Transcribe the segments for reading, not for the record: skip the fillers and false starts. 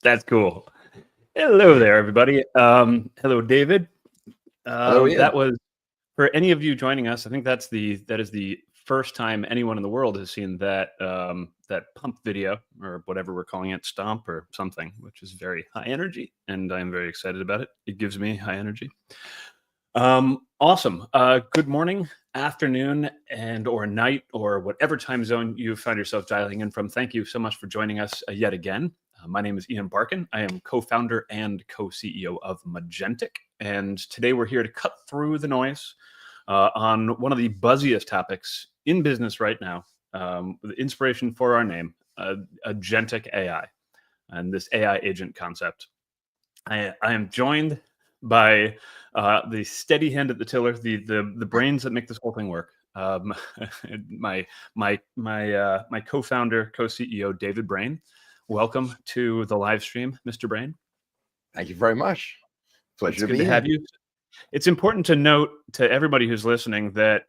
That's cool. Hello there, everybody. Hello, David. Hello, Ian. That was for any of you joining us. I think that is the first time anyone in the world has seen that that pump video, or whatever we're calling it, stomp or something, which is very high energy, and I'm very excited about it. It gives me high energy. Awesome. Good morning, afternoon, and or night, or whatever time zone you find yourself dialing in from. Thank you so much for joining us yet again. My name is Ian Barkin. I am co-founder and co-CEO of Magentic, and today we're here to cut through the noise on one of the buzziest topics in business right now. The inspiration for our name, Agentic AI, and this AI agent concept. I am joined by the steady hand at the tiller, the brains that make this whole thing work. My co-founder, co-CEO, David Brain. Welcome to the live stream, Mr. Brain. Thank you very much. Pleasure to have you. It's important to note to everybody who's listening that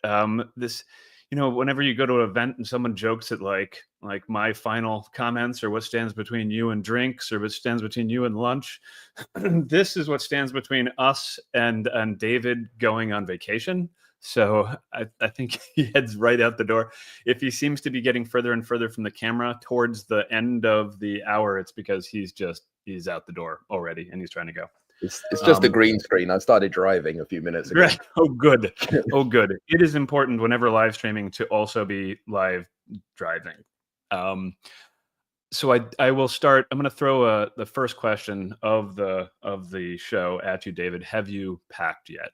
this, whenever you go to an event and someone jokes at like my final comments or what stands between you and drinks or what stands between you and lunch, this is what stands between us and David going on vacation. So I think he heads right out the door. If he seems to be getting further and further from the camera towards the end of the hour, it's because he's out the door already and he's trying to go. It's just a green screen. I started driving a few minutes ago. Right. Oh, good. Oh, good. It is important whenever live streaming to also be live driving. So I will start. I'm going to throw the first question of the show at you, David. Have you packed yet?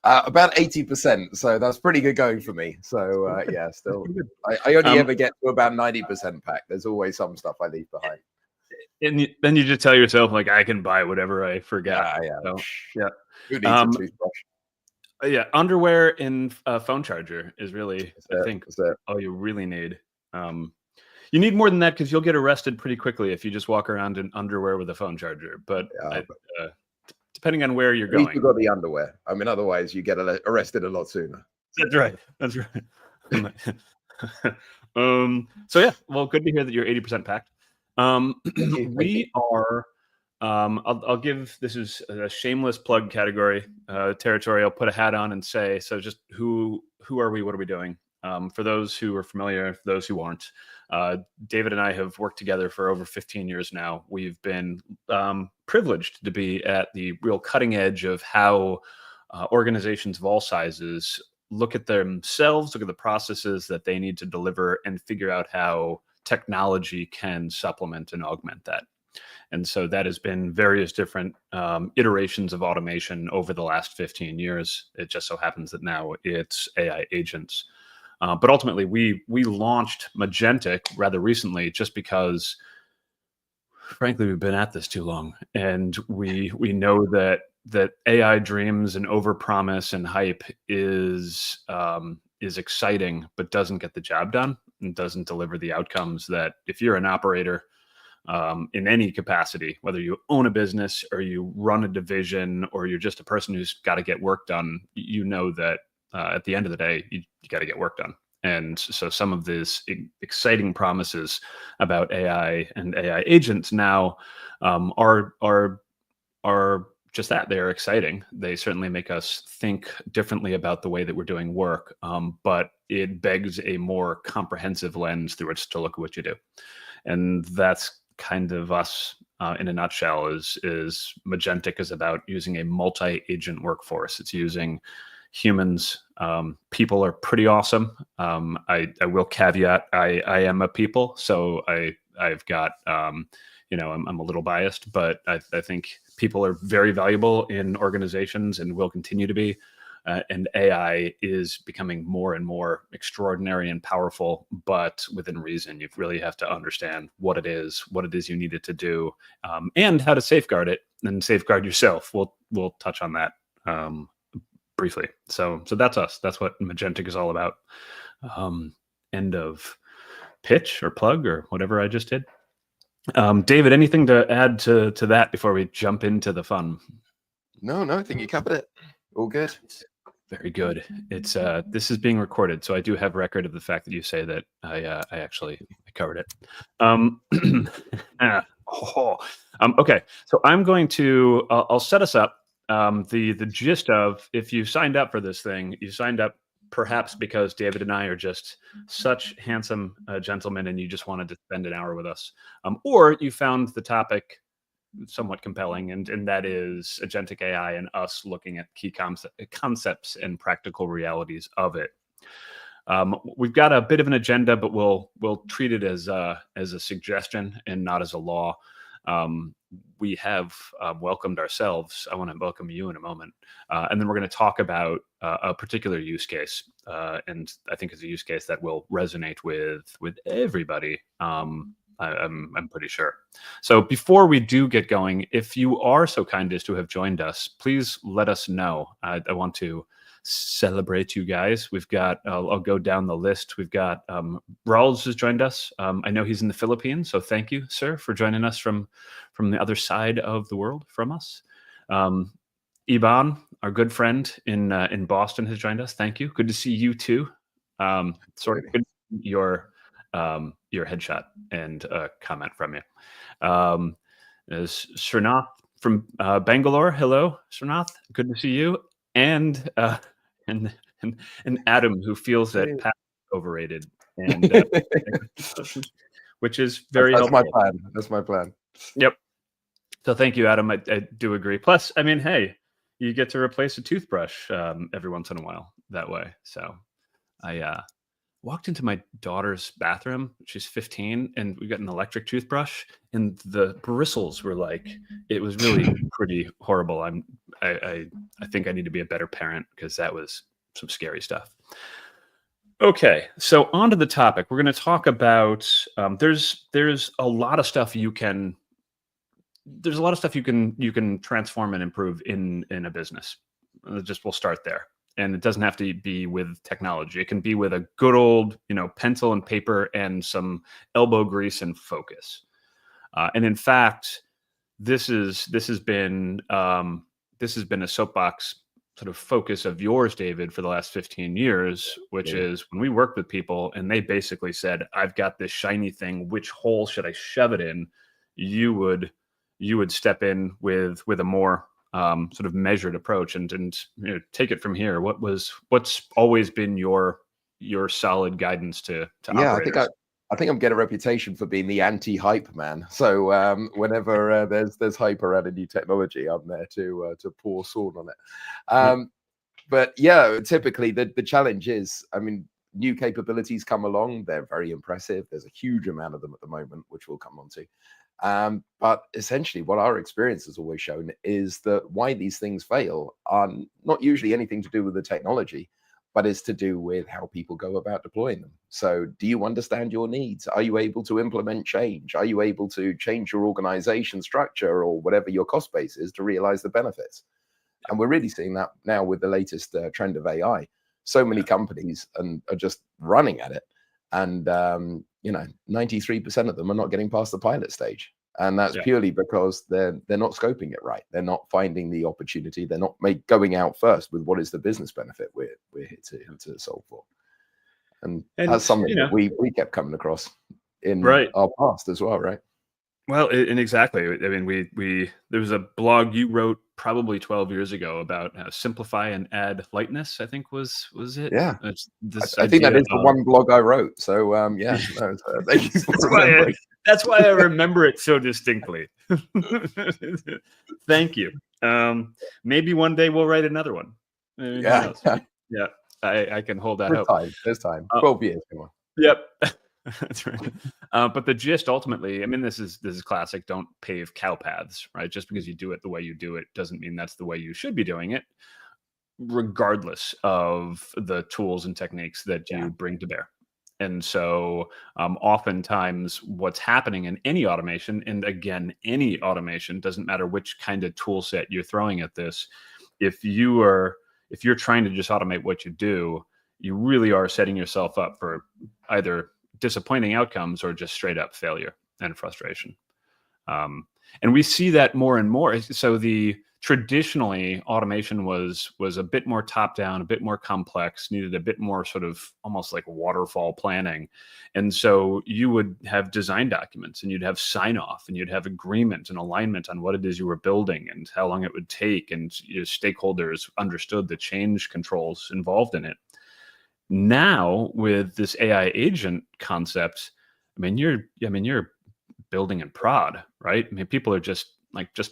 About 80%. So that's pretty good going for me. So yeah, still, I only ever get to about 90% packed. There's always some stuff I leave behind. And then you just tell yourself, like, I can buy whatever I forgot. Yeah. So, yeah. Who needs a toothbrush? Yeah, underwear and a phone charger is really, I think, all you really need. You need more than that because you'll get arrested pretty quickly if you just walk around in underwear with a phone charger. But depending on where you're going. At least you got the underwear. I mean, otherwise you get arrested a lot sooner. That's right. That's right. So yeah, well, good to hear that you're 80% packed. We are. I'll give, this is a shameless plug category territory. I'll put a hat on and say, so just who are we? What are we doing? For those who are familiar, for those who aren't, David and I have worked together for over 15 years now. We've been privileged to be at the real cutting edge of how organizations of all sizes look at themselves, look at the processes that they need to deliver, and figure out how technology can supplement and augment that. And so that has been various different iterations of automation over the last 15 years. It just so happens that now it's AI agents. But ultimately, we launched Magentic rather recently just because, frankly, we've been at this too long. And we know that AI dreams and overpromise and hype is exciting, but doesn't get the job done and doesn't deliver the outcomes that if you're an operator in any capacity, whether you own a business or you run a division or you're just a person who's got to get work done, you know that at the end of the day, you got to get work done. And so some of these exciting promises about AI and AI agents now are just that. They are exciting. They certainly make us think differently about the way that we're doing work, but it begs a more comprehensive lens through which to look at what you do. And that's kind of us in a nutshell. Is Magentic is about using a multi-agent workforce. It's using humans. People are pretty awesome. I will caveat, I am a people, so I've got I'm a little biased, but I think people are very valuable in organizations and will continue to be. And AI is becoming more and more extraordinary and powerful, but within reason. You really have to understand what it is you need it to do, and how to safeguard it and safeguard yourself. We'll touch on that briefly. So that's us. That's what Magentic is all about. End of pitch or plug or whatever I just did. David, anything to add to that before we jump into the fun? No, I think you covered it. All good. Very good. It's this is being recorded, so I do have record of the fact that you say that I actually covered it. Okay, so I'm going to I'll set us up. The gist of, if you signed up for this thing, you signed up perhaps because David and I are just such handsome gentlemen, and you just wanted to spend an hour with us, or you found the topic somewhat compelling, and that is agentic AI and us looking at key concepts and practical realities of it. We've got a bit of an agenda, but we'll treat it as a suggestion and not as a law. We have welcomed ourselves. I want to welcome you in a moment, and then we're going to talk about a particular use case, and I think it's a use case that will resonate with everybody. I'm pretty sure. So before we do get going, if you are so kind as to have joined us, please let us know. I want to celebrate you guys. We've got, I'll go down the list. We've got Rawls has joined us. I know he's in the Philippines, so thank you, sir, for joining us from the other side of the world from us. Iban, our good friend in Boston, has joined us. Thank you. Good to see you too. Sort of good your headshot and a comment from you. There's Srinath from Bangalore. Hello, Srinath. Good to see you. And Adam, who feels that Pat is overrated, and which is very helpful. That's my plan. That's my plan. Yep. So thank you, Adam. I do agree. Plus, I mean, hey, you get to replace a toothbrush every once in a while that way. So I walked into my daughter's bathroom. She's 15, and we got an electric toothbrush, and the bristles were like, it was really pretty horrible. I think I need to be a better parent, because that was some scary stuff. Okay, so on to the topic. We're going to talk about there's a lot of stuff you can transform and improve in a business. We'll start there. And it doesn't have to be with technology. It can be with a good old, pencil and paper and some elbow grease and focus. And in fact, this has been a soapbox sort of focus of yours, David, for the last 15 years, which is when we worked with people and they basically said, "I've got this shiny thing. Which hole should I shove it in?" You would step in with a more sort of measured approach and take it from here. What's always been your solid guidance to operators? I think I'm getting a reputation for being the anti-hype man. So whenever there's hype around a new technology, I'm there to pour salt on it. But yeah, typically the challenge is, I mean, new capabilities come along. They're very impressive. There's a huge amount of them at the moment, which we'll come on to. But essentially what our experience has always shown is that why these things fail are not usually anything to do with the technology, but it's to do with how people go about deploying them. So do you understand your needs? Are you able to implement change? Are you able to change your organization structure or whatever your cost base is to realize the benefits? And we're really seeing that now with the latest trend of AI. So many companies are just running at it. And 93% of them are not getting past the pilot stage. And that's purely because they're not scoping it right. They're not finding the opportunity. They're not going out first with what is the business benefit we're here to solve for. And that's something that we kept coming across in our past as well, right? Well, and exactly. I mean, there was a blog you wrote probably 12 years ago about simplify and add lightness, I think was it? Yeah. I think that is the one blog I wrote. So yeah, thank you for remembering. That's why I remember it so distinctly. Thank you. Maybe one day we'll write another one. Yeah. I can hold that hope. There's time. 12 years. Come on. Yep. That's right. But the gist ultimately, I mean, this is classic. Don't pave cow paths, right? Just because you do it the way you do it doesn't mean that's the way you should be doing it, regardless of the tools and techniques that you bring to bear. And so oftentimes what's happening in any automation, and again, any automation, doesn't matter which kind of tool set you're throwing at this, if you're trying to just automate what you do, you really are setting yourself up for either disappointing outcomes or just straight up failure and frustration. And we see that more and more. So the traditionally automation was a bit more top down, a bit more complex, needed a bit more sort of almost like waterfall planning. And so you would have design documents and you'd have sign off and you'd have agreement and alignment on what it is you were building and how long it would take. And your stakeholders understood the change controls involved in it. Now with this AI agent concept, you're building in prod, right? People are just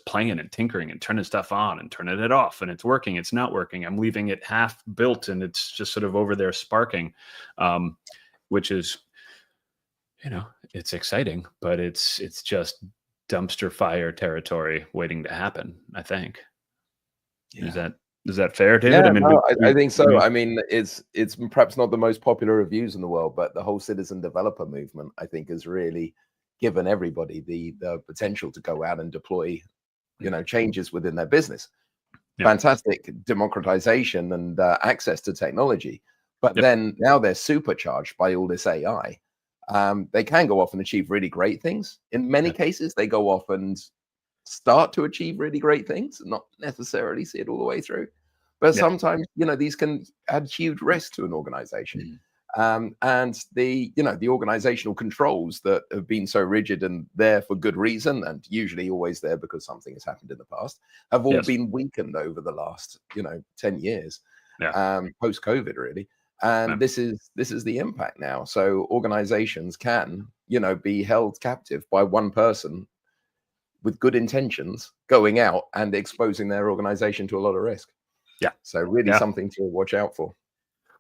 playing and tinkering and turning stuff on and turning it off, and it's working, it's not working. I'm leaving it half built and it's just sort of over there sparking, which is, it's exciting, but it's just dumpster fire territory waiting to happen, I think. Yeah. Is that fair, David? Yeah, I think so. It's perhaps not the most popular reviews in the world, but the whole citizen developer movement, I think, has really given everybody the potential to go out and deploy, changes within their business. Yep. Fantastic democratization and access to technology. But then now they're supercharged by all this AI. They can go off and achieve really great things. In many cases, they go off and start to achieve really great things, not necessarily see it all the way through. But sometimes, these can add huge risk to an organization. And the organizational controls that have been so rigid and there for good reason, and usually always there because something has happened in the past, have all been weakened over the last 10 years, post-COVID really. And this is the impact now. So organizations can be held captive by one person with good intentions going out and exposing their organization to a lot of risk. So really something to watch out for.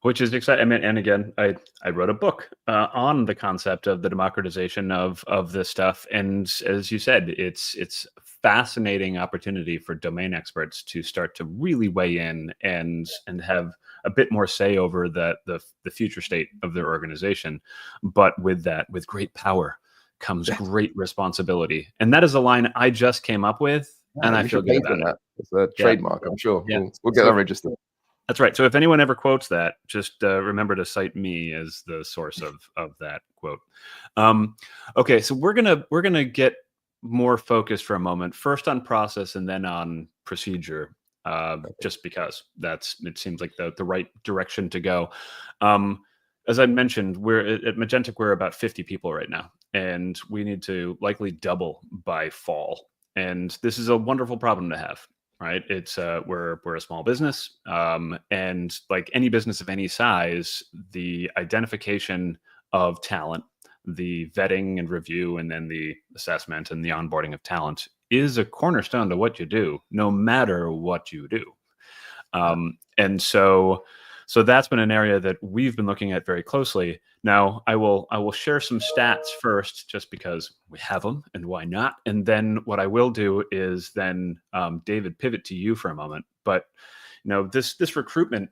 Which is exciting. And again, I wrote a book on the concept of the democratization of this stuff. And as you said, it's fascinating opportunity for domain experts to start to really weigh in and have a bit more say over the future state of their organization. But with great power comes great responsibility. And that is a line I just came up with. And I feel good about it. It's a trademark, I'm sure. We'll get that registered. That's right. So if anyone ever quotes that, just remember to cite me as the source of that quote. Okay, so we're gonna get more focused for a moment, first on process and then on procedure, just because it seems like the right direction to go. As I mentioned, at Magentic, we're about 50 people right now, and we need to likely double by fall. And this is a wonderful problem to have. Right. It's we're a small business, and like any business of any size, the identification of talent, the vetting and review, and then the assessment and the onboarding of talent is a cornerstone to what you do, no matter what you do. And so that's been an area that we've been looking at very closely. Now, I will share some stats first, just because we have them, and why not? And then what I will do is then, David, pivot to you for a moment. But this recruitment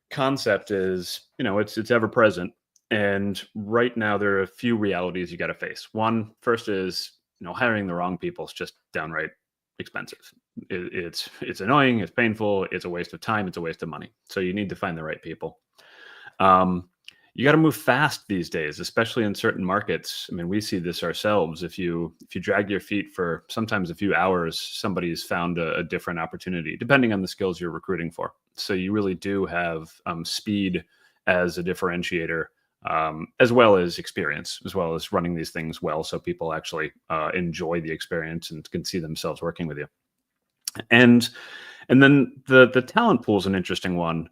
concept is it's ever present, and right now there are a few realities you got to face. First is hiring the wrong people is just downright expensive. It's annoying, it's painful, it's a waste of time, it's a waste of money. So you need to find the right people. You got to move fast these days, especially in certain markets. We see this ourselves. If you drag your feet for sometimes a few hours, somebody's found a different opportunity, depending on the skills you're recruiting for. So you really do have speed as a differentiator, as well as experience, as well as running these things well, so people actually enjoy the experience and can see themselves working with you. And then the talent pool is an interesting one.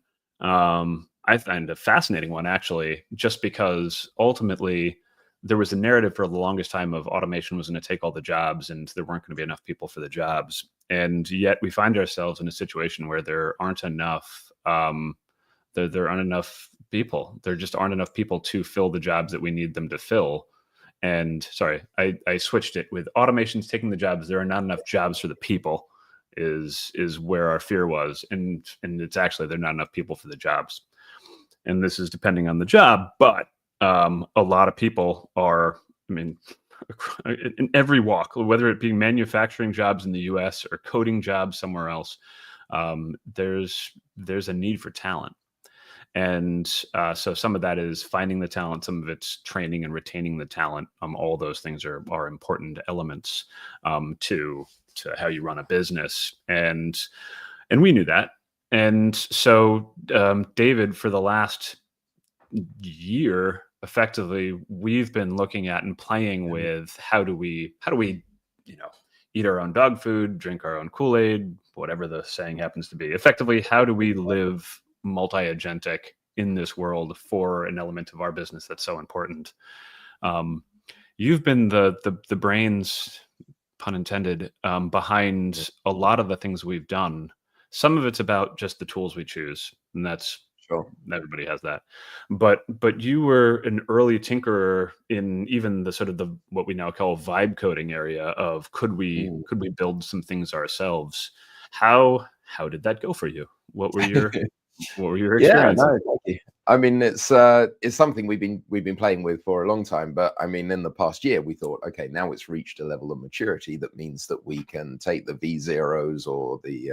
I find a fascinating one, actually, just because ultimately there was a narrative for the longest time of automation was going to take all the jobs and there weren't going to be enough people for the jobs. And yet we find ourselves in a situation where there aren't enough, there aren't enough people. There just aren't enough people to fill the jobs that we need them to fill. And sorry, I switched it with automation's taking the jobs. There are not enough jobs for the people is where our fear was. And it's actually, there are not enough people for the jobs. And this is depending on the job, but a lot of people are, in every walk, whether it be manufacturing jobs in the US or coding jobs somewhere else, there's a need for talent. And so some of that is finding the talent, some of it's training and retaining the talent. All those things are important elements to how you run a business. And we knew that. And so David, for the last year, effectively, we've been looking at and playing with how do we eat our own dog food, drink our own Kool-Aid, whatever the saying happens to be. Effectively, how do we live multi-agentic in this world for an element of our business that's so important? You've been the brains, pun intended, behind a lot of the things we've done. Some of it's about just the tools we choose, and that's Sure. everybody has that. But you were an early tinkerer in even the sort of the what we now call vibe coding area of could we build some things ourselves? How did that go for you? What were your Yeah, experiences? no, thank you. I mean, it's something we've been playing with for a long time, but I mean, in the past year, we thought, okay, now it's reached a level of maturity that means that we can take the V0s or the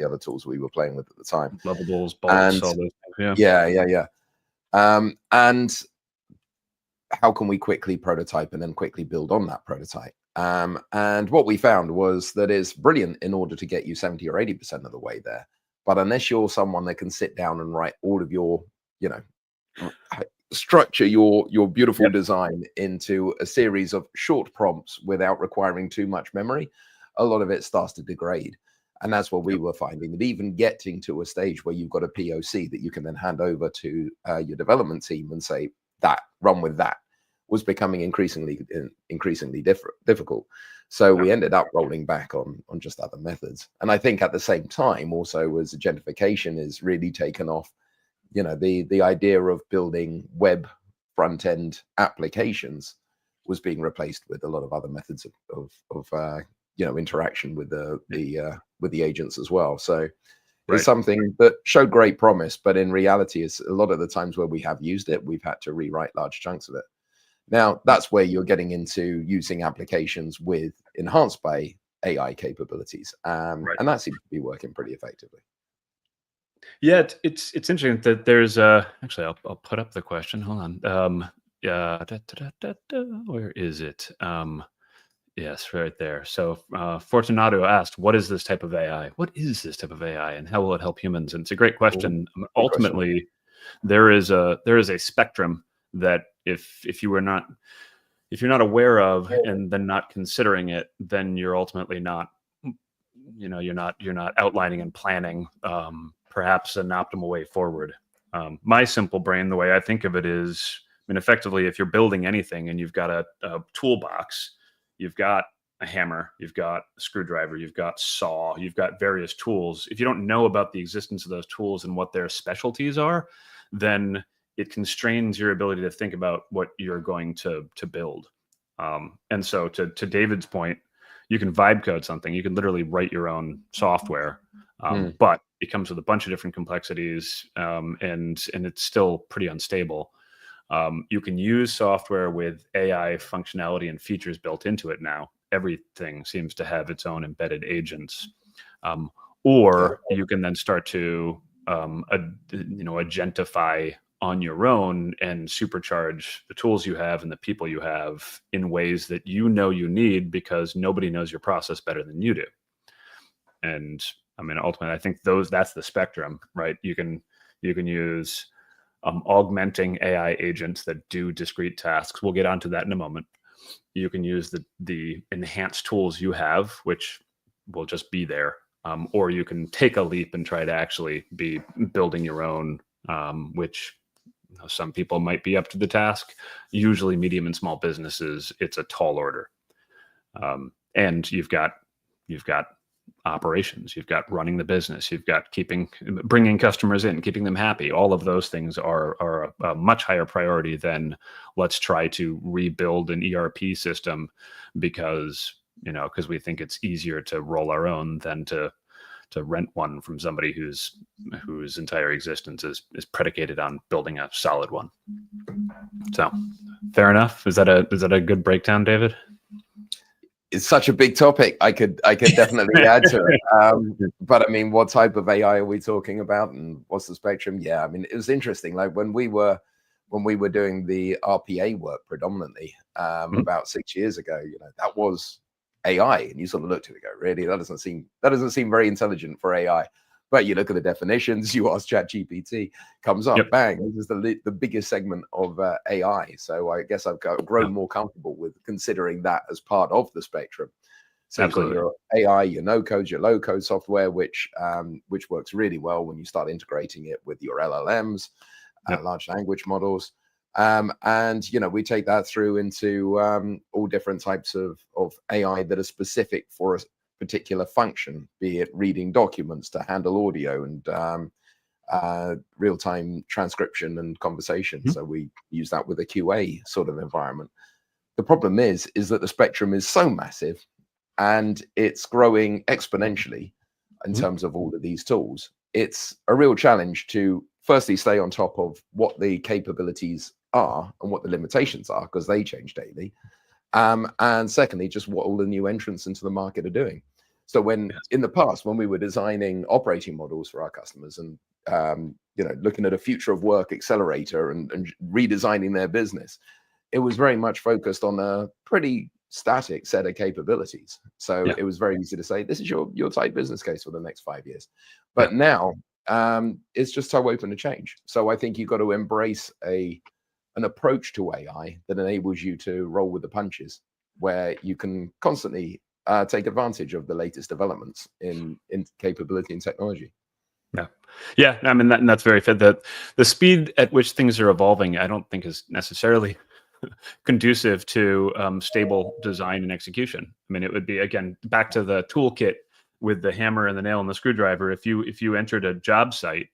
other tools we were playing with at the time, Levels, and bolts, all those things. Yeah. And how can we quickly prototype and then quickly build on that prototype? And what we found was that it's brilliant in order to get you 70 or 80% of the way there. But unless you're someone that can sit down and write all of your, structure your beautiful design into a series of short prompts without requiring too much memory, a lot of it starts to degrade. And that's what we were finding, that even getting to a stage where you've got a POC that you can then hand over to your development team and say, run with that, was becoming increasingly difficult. So we ended up rolling back on just other methods. And I think at the same time, also, as agentification is really taken off, the idea of building web front-end applications was being replaced with a lot of other methods of interaction with the agents as well. So it's something that showed great promise, but in reality, it's a lot of the times where we have used it, we've had to rewrite large chunks of it. Now, that's where you're getting into using applications enhanced by AI capabilities. And that seems to be working pretty effectively. Yeah, it's interesting that there's actually I'll put up the question. Hold on. Where is it? Yes, right there. So Fortunato asked, what is this type of AI? What is this type of AI and how will it help humans? And it's a great question. Ultimately, there is a spectrum that if you're not aware of and then not considering it, then you're ultimately not, you're not outlining and planning perhaps an optimal way forward. My simple brain, the way I think of it is, effectively, if you're building anything and you've got a toolbox, you've got a hammer, you've got a screwdriver, you've got saw, you've got various tools. If you don't know about the existence of those tools and what their specialties are, then it constrains your ability to think about what you're going to build. And so to David's point, you can vibe code something. You can literally write your own software, but it comes with a bunch of different complexities, and it's still pretty unstable. You can use software with AI functionality and features built into it now. Everything seems to have its own embedded agents. Or you can then start to agentify on your own and supercharge the tools you have and the people you have in ways that you need, because nobody knows your process better than you do. And ultimately, I think that's the spectrum, right? You can use augmenting AI agents that do discrete tasks. We'll get onto that in a moment. You can use the enhanced tools you have, which will just be there. Or you can take a leap and try to actually be building your own, which some people might be up to the task. Usually medium and small businesses, it's a tall order. And you've got operations, you've got running the business, you've got bringing customers in, keeping them happy. All of those things are a much higher priority than let's try to rebuild an ERP system because we think it's easier to roll our own than to rent one from somebody whose entire existence is predicated on building a solid one. So fair enough. Is that a good breakdown, David? it's such a big topic. I could definitely add to it. But I mean, what type of AI are we talking about, and what's the spectrum? Yeah, I mean, it was interesting. Like when we were doing the RPA work predominantly about 6 years ago, you know, that was AI, and you sort of looked at it and go, really, that doesn't seem very intelligent for AI. But you look at the definitions, you ask ChatGPT, comes up, bang, this is the biggest segment of AI. So I guess I've grown more comfortable with considering that as part of the spectrum. So you've got your AI, your no-code, your low-code software, which works really well when you start integrating it with your LLMs, large language models. And, you know, we take that through into all different types of AI that are specific for a particular function, be it reading documents to handle audio and real-time transcription and conversation. So we use that with a QA sort of environment. The problem is that the spectrum is so massive and it's growing exponentially in terms of all of these tools. It's a real challenge to firstly stay on top of what the capabilities are and what the limitations are, because they change daily. And secondly, just what all the new entrants into the market are doing. So when in the past, when we were designing operating models for our customers and you know, looking at a future of work accelerator and redesigning their business, it was very much focused on a pretty static set of capabilities. So it was very easy to say, this is your type business case for the next 5 years. But now it's just so open to change. So I think you've got to embrace an approach to AI that enables you to roll with the punches, where you can constantly take advantage of the latest developments in capability and technology. Yeah. I mean, that's very fit. That the speed at which things are evolving, I don't think is necessarily conducive to stable design and execution. I mean, it would be, again, back to the toolkit with the hammer and the nail and the screwdriver. If you entered a job site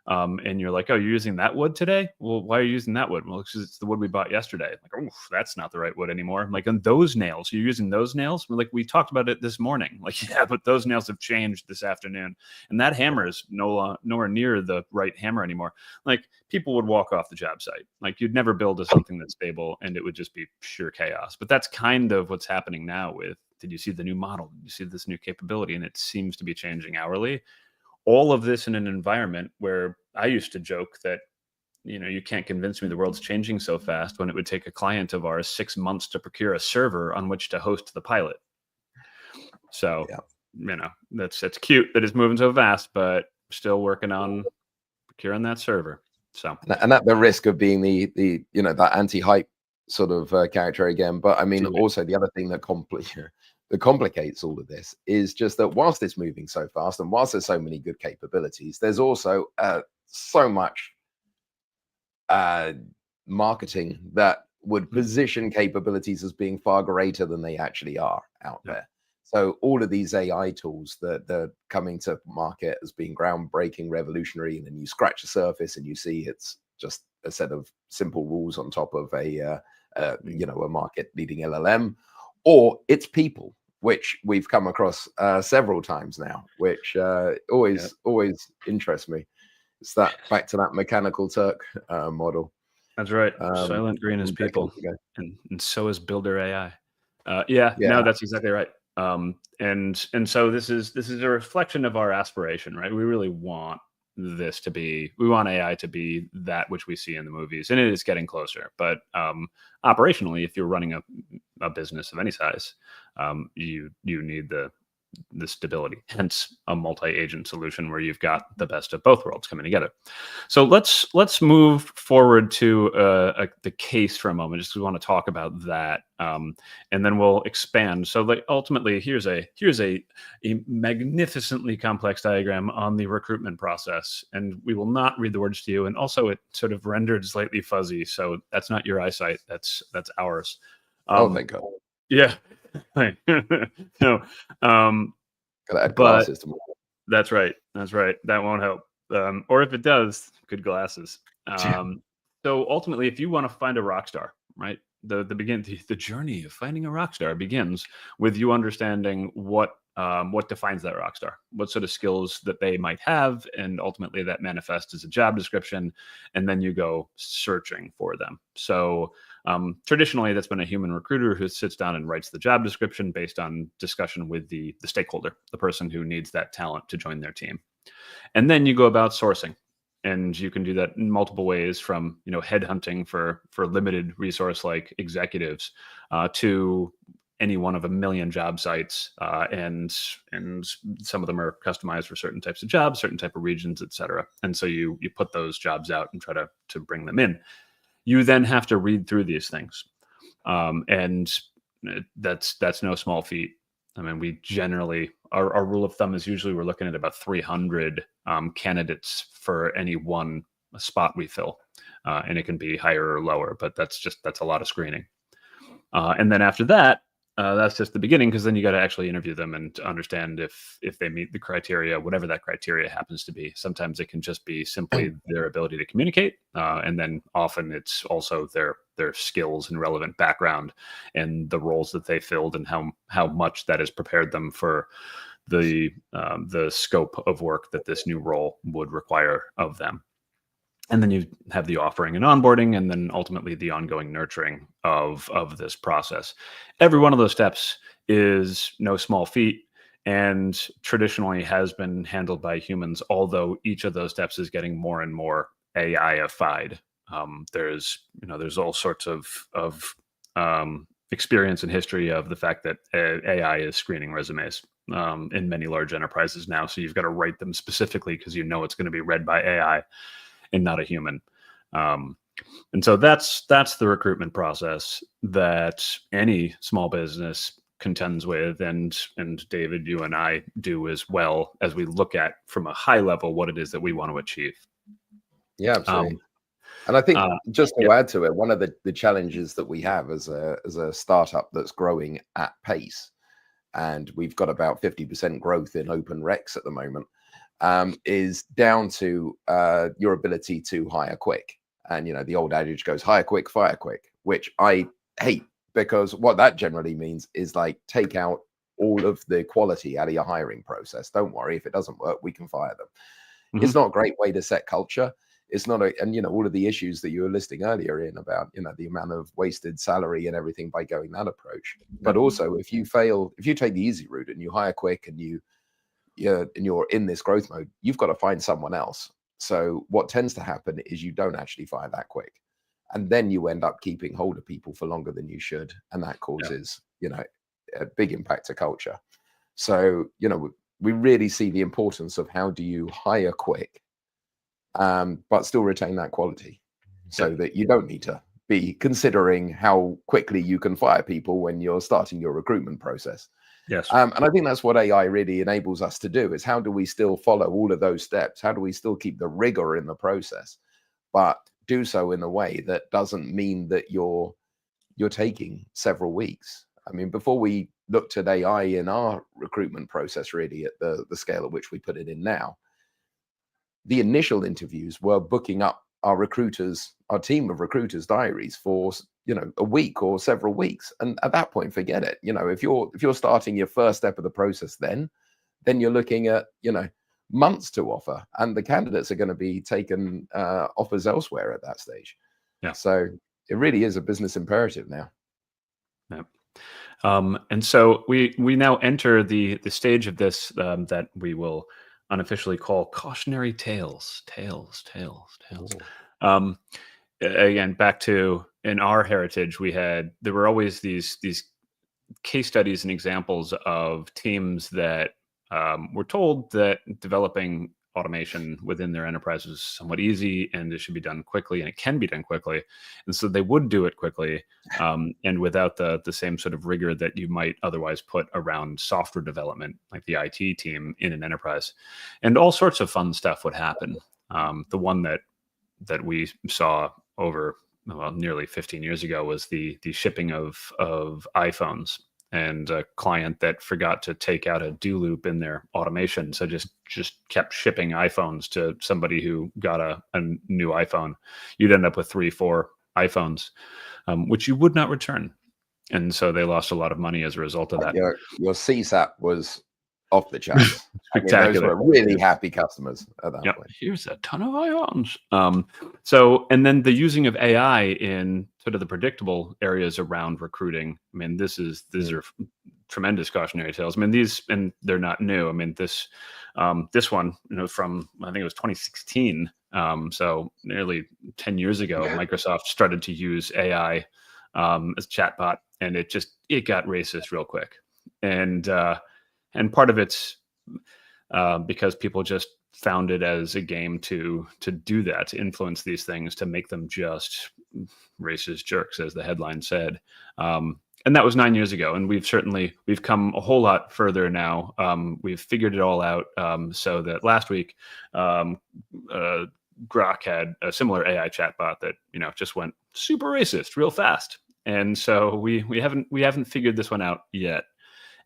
and you're like, oh, you're using that wood today? Well, why are you using that wood? Well, because it's the wood we bought yesterday. Like, oh, that's not the right wood anymore. I'm like, and those nails, you're using those nails? We're like, we talked about it this morning. Like, yeah, but those nails have changed this afternoon. And that hammer is nowhere near the right hammer anymore. Like, people would walk off the job site. Like, you'd never build something that's stable, and it would just be pure chaos. But that's kind of what's happening now with, did you see the new model? Did you see this new capability? And it seems to be changing hourly. All of this in an environment where I used to joke that, you know, you can't convince me the world's changing so fast, when it would take a client of ours 6 months to procure a server on which to host the pilot. So, you know, that's cute that it's moving so fast, but still working on procuring that server. So, and at the risk of being the you know, that anti-hype sort of character again, but I mean, also the other thing that complicates all of this is just that whilst it's moving so fast and whilst there's so many good capabilities, there's also so much marketing that would position capabilities as being far greater than they actually are out there. So all of these AI tools that are coming to market as being groundbreaking, revolutionary, and then you scratch the surface and you see it's just a set of simple rules on top of a you know, a market leading LLM, or it's people, which we've come across several times now, which always interests me. It's that back to that Mechanical Turk model. That's right. Silent Green is people, and so is Builder AI. No, that's exactly right. And so this is a reflection of our aspiration, right? We really want we want AI to be that which we see in the movies, and it is getting closer. But operationally, if you're running a business of any size, you need the stability, hence a multi-agent solution where you've got the best of both worlds coming together. So let's move forward to the case for a moment, just because we want to talk about that, and then we'll expand. So like, ultimately, here's a magnificently complex diagram on the recruitment process, and we will not read the words to you. And also, it sort of rendered slightly fuzzy, so that's not your eyesight, that's ours. Oh, thank God. Yeah. No, gotta add glasses to that's right. That won't help. Or if it does, good glasses. So ultimately, if you want to find a rock star, right, the journey of finding a rock star begins with you understanding what defines that rock star, what sort of skills that they might have, and ultimately that manifests as a job description, and then you go searching for them. So traditionally, that's been a human recruiter who sits down and writes the job description based on discussion with the stakeholder, the person who needs that talent to join their team. And then you go about sourcing. And you can do that in multiple ways, from headhunting for limited resource like executives to any one of a million job sites, and some of them are customized for certain types of jobs, certain type of regions, et cetera. And so you put those jobs out and try to bring them in. You then have to read through these things, and that's no small feat. I mean, we generally, our rule of thumb is usually we're looking at about 300 candidates for any one spot we fill. And it can be higher or lower, but that's a lot of screening. And then after that, that's just the beginning, because then you got to actually interview them and understand if they meet the criteria, whatever that criteria happens to be. Sometimes it can just be simply their ability to communicate, and then often it's also their skills and relevant background and the roles that they filled and how much that has prepared them for the scope of work that this new role would require of them. And then you have the offering and onboarding, and then ultimately the ongoing nurturing of this process. Every one of those steps is no small feat, and traditionally has been handled by humans, although each of those steps is getting more and more AI-ified. There's all sorts of experience and history of the fact that AI is screening resumes in many large enterprises now. So you've got to write them specifically because it's going to be read by AI and not a human. And so that's the recruitment process that any small business contends with, and David, you and I do as well, as we look at from a high level what it is that we want to achieve. Yeah, absolutely. And I think just to add to it, one of the challenges that we have as a startup that's growing at pace, and we've got about 50% growth in open recs at the moment, is down to your ability to hire quick. And the old adage goes, hire quick, fire quick, which I hate, because what that generally means is like, take out all of the quality out of your hiring process. Don't worry, if it doesn't work, we can fire them. Mm-hmm. It's not a great way to set culture. It's not and all of the issues that you were listing earlier in about the amount of wasted salary and everything by going that approach. But also, if you take the easy route and you hire quick and you're in this growth mode, you've got to find someone else. So what tends to happen is you don't actually fire that quick, and then you end up keeping hold of people for longer than you should, and that causes a big impact to culture. So we really see the importance of how do you hire quick, but still retain that quality, so that you don't need to be considering how quickly you can fire people when you're starting your recruitment process. Yes. And I think that's what AI really enables us to do, is how do we still follow all of those steps? How do we still keep the rigor in the process, but do so in a way that doesn't mean that you're taking several weeks? I mean, before we looked at AI in our recruitment process, really at the scale at which we put it in now, the initial interviews were booking up our team of recruiters' diaries for a week or several weeks, and at that point, forget it. If you're starting your first step of the process, then you're looking at months to offer, and the candidates are going to be taking offers elsewhere at that stage. Yeah. So it really is a business imperative now. Yeah. And so we now enter the stage of this that we will unofficially call cautionary tales. Again, back to, in our heritage, there were always these case studies and examples of teams that were told that developing automation within their enterprise was somewhat easy and it should be done quickly, and it can be done quickly. And so they would do it quickly, and without the same sort of rigor that you might otherwise put around software development, like the IT team in an enterprise. And all sorts of fun stuff would happen. The one that we saw over nearly 15 years ago was the shipping of iPhones, and a client that forgot to take out a do loop in their automation. So just kept shipping iPhones to somebody who got a new iPhone. You'd end up with 3, 4 iPhones, which you would not return. And so they lost a lot of money as a result of that. Your CSAT was off the charts. Spectacular. I mean, those were really happy customers at that point. Here's a ton of ions. So, and then the using of AI in sort of the predictable areas around recruiting. I mean, these are tremendous cautionary tales. I mean, these, and they're not new. I mean, this one, from, I think it was 2016. So nearly 10 years ago, Microsoft started to use AI as a chatbot, and it got racist real quick. And part of it's because people just found it as a game to do that, to influence these things, to make them just racist jerks, as the headline said. And that was 9 years ago, and we've come a whole lot further now. We've figured it all out, so that last week, Grok had a similar AI chatbot that just went super racist real fast, and so we haven't figured this one out yet.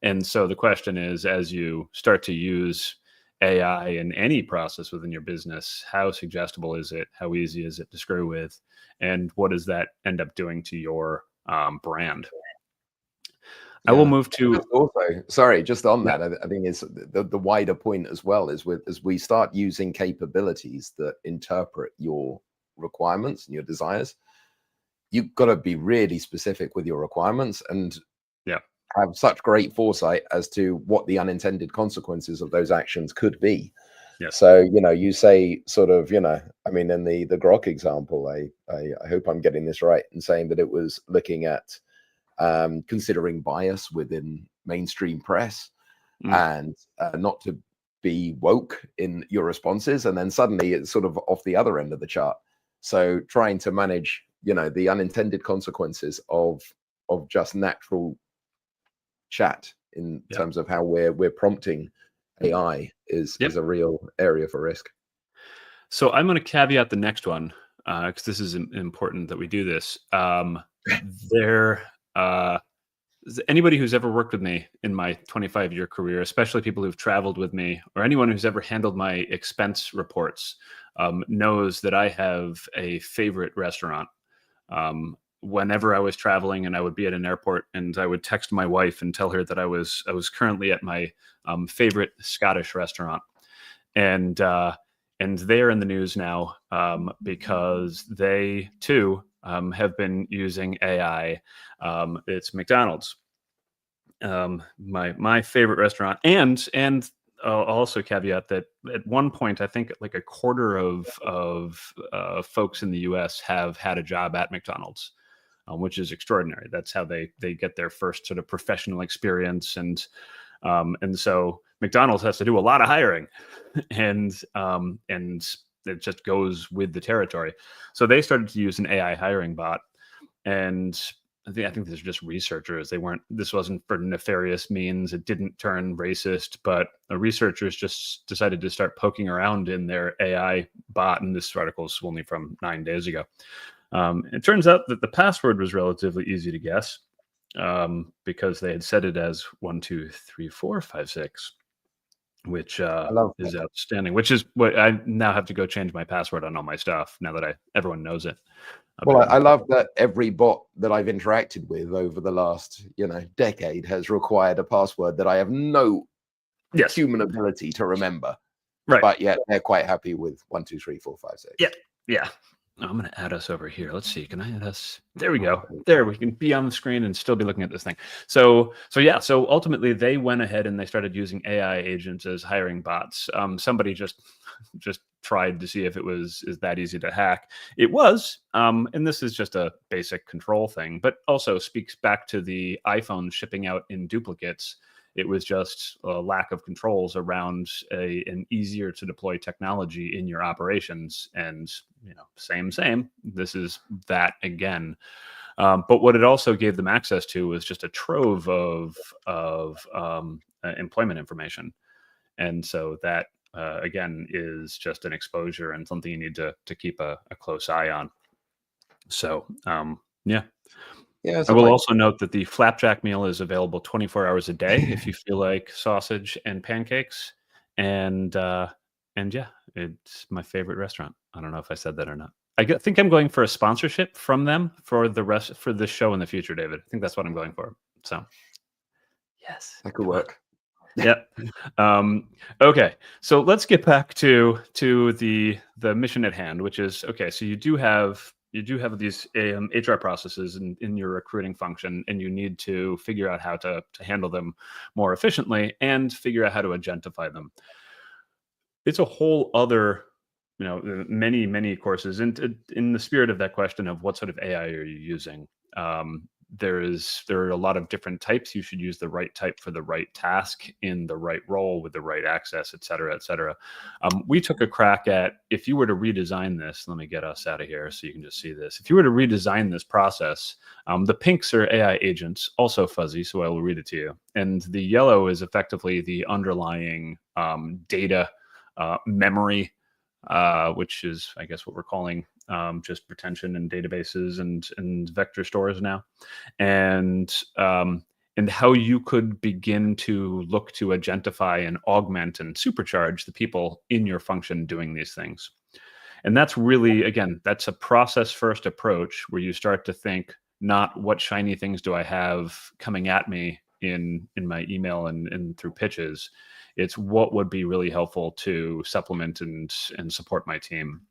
And so the question is, as you start to use AI in any process within your business, how suggestible is it? How easy is it to screw with? And what does that end up doing to your brand? I will move to also, sorry, just on that, I think it's the wider point as well is as we start using capabilities that interpret your requirements and your desires, you've got to be really specific with your requirements and have such great foresight as to what the unintended consequences of those actions could be. So, you say sort of, I mean, in the Grok example, I hope I'm getting this right in saying that it was looking at considering bias within mainstream press and not to be woke in your responses. And then suddenly it's sort of off the other end of the chart. So trying to manage, the unintended consequences of just natural chat in terms of how we're prompting AI is a real area for risk. So I'm going to caveat the next one because this is important that we do this. Anybody who's ever worked with me in my 25-year career, especially people who've traveled with me, or anyone who's ever handled my expense reports, knows that I have a favorite restaurant. Whenever I was traveling and I would be at an airport, and I would text my wife and tell her that I was currently at my favorite Scottish restaurant, and they're in the news now because they too have been using AI. It's McDonald's, my favorite restaurant, and I'll also caveat that at one point, I think like a quarter of folks in the U.S. have had a job at McDonald's, which is extraordinary. That's how they get their first sort of professional experience, and so McDonald's has to do a lot of hiring, and it just goes with the territory. So they started to use an AI hiring bot, and I think these are just researchers. This wasn't for nefarious means. It didn't turn racist, but the researchers just decided to start poking around in their AI bot. And this article is only from 9 days ago. It turns out that the password was relatively easy to guess because they had set it as 123456, which is outstanding. Which is what I now have to go change my password on all my stuff now that everyone knows it. Well, I love that every bot that I've interacted with over the last, decade has required a password that I have no human ability to remember. Right. But yet they're quite happy with 123456. Yeah. I'm going to add us over here. Let's see. Can I add us? There we go. There, we can be on the screen and still be looking at this thing. So ultimately they went ahead and they started using AI agents as hiring bots. Somebody just tried to see if it was that easy to hack. It was, and this is just a basic control thing, but also speaks back to the iPhone shipping out in duplicates. It was just a lack of controls around an easier to deploy technology in your operations. And, same. This is that again. But what it also gave them access to was just a trove of employment information. And so that, again, is just an exposure and something you need to keep a close eye on. So, I will also note that the flapjack meal is available 24 hours a day if you feel like sausage and pancakes. And it's my favorite restaurant. I don't know if I said that or not. think I'm going for a sponsorship from them for this show in the future, David. I think that's what I'm going for. So, yes, that could work. Yep. Okay, so let's get back to the mission at hand, which is okay. So you do have these HR processes in your recruiting function, and you need to figure out how to handle them more efficiently and figure out how to agentify them. It's a whole other, many courses. And in the spirit of that question of what sort of AI are you using, there are a lot of different types. You should use the right type for the right task in the right role with the right access, et cetera, et cetera. We took a crack at, if you were to redesign this, let me get us out of here so you can just see this. If you were to redesign this process, the pinks are AI agents, also fuzzy, so I will read it to you. And the yellow is effectively the underlying data memory, which is, I guess, what we're calling just retention in databases and vector stores now, and how you could begin to look to agentify and augment and supercharge the people in your function doing these things. And that's really, again, that's a process first approach where you start to think, not what shiny things do I have coming at me in my email and through pitches. It's what would be really helpful to supplement and support my team.